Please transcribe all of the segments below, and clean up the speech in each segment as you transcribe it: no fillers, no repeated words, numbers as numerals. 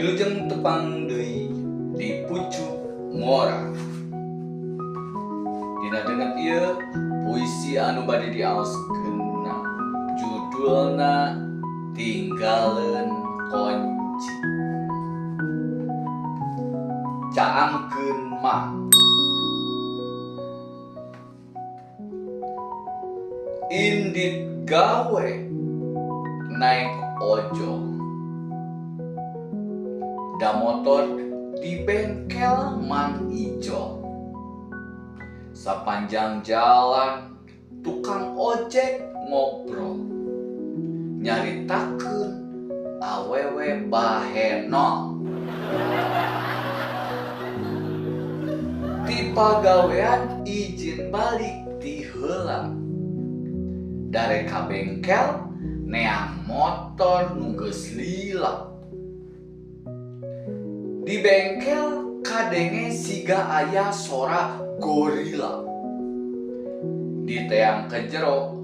Wilujeng tepang deui di pucuk ngora. Dina dengan ieu puisi anu bade diaoskeunna judulna Tinggaleun Konci. Caangkeun mah. Indit gawe naik ojol, da motor di bengkel Mang Ijo. Sapanjang jalan tukang ojek ngobrol, nyaritakeun awewe bahenol. Ti pagawean izin balik ti heula, dare ka bengkel neang motor nu geus lila. Di bengkel kadenge siga aya sora gorila. Di teang ke jero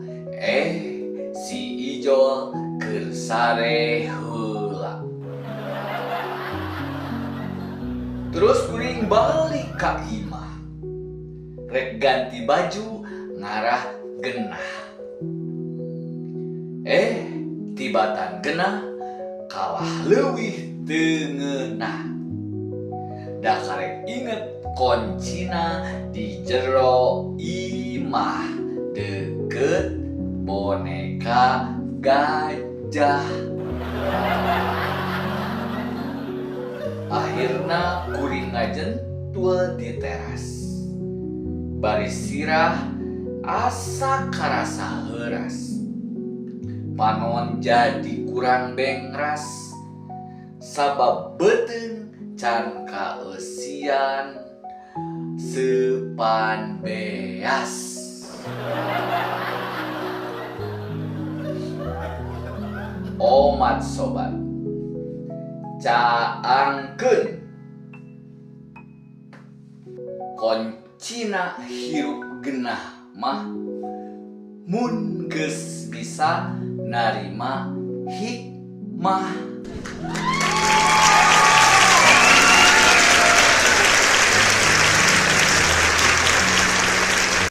si Ijol keur sare heula. Terus kuring balik ka imah, rek ganti baju ngarah genah. Tibatan genah kalah leuwih teu ngeunah. Da karek inget koncina di jero imah deket boneka gajah. Akhirna kuring ngajentul di teras. Bari sirah asa karasa heuras. Panon jadi kurang bengras, sabab beuteung can kaeusian sepan beas. Omat sobat, caangkeun koncina hirup genah mah mun geus bisa narima hikmah.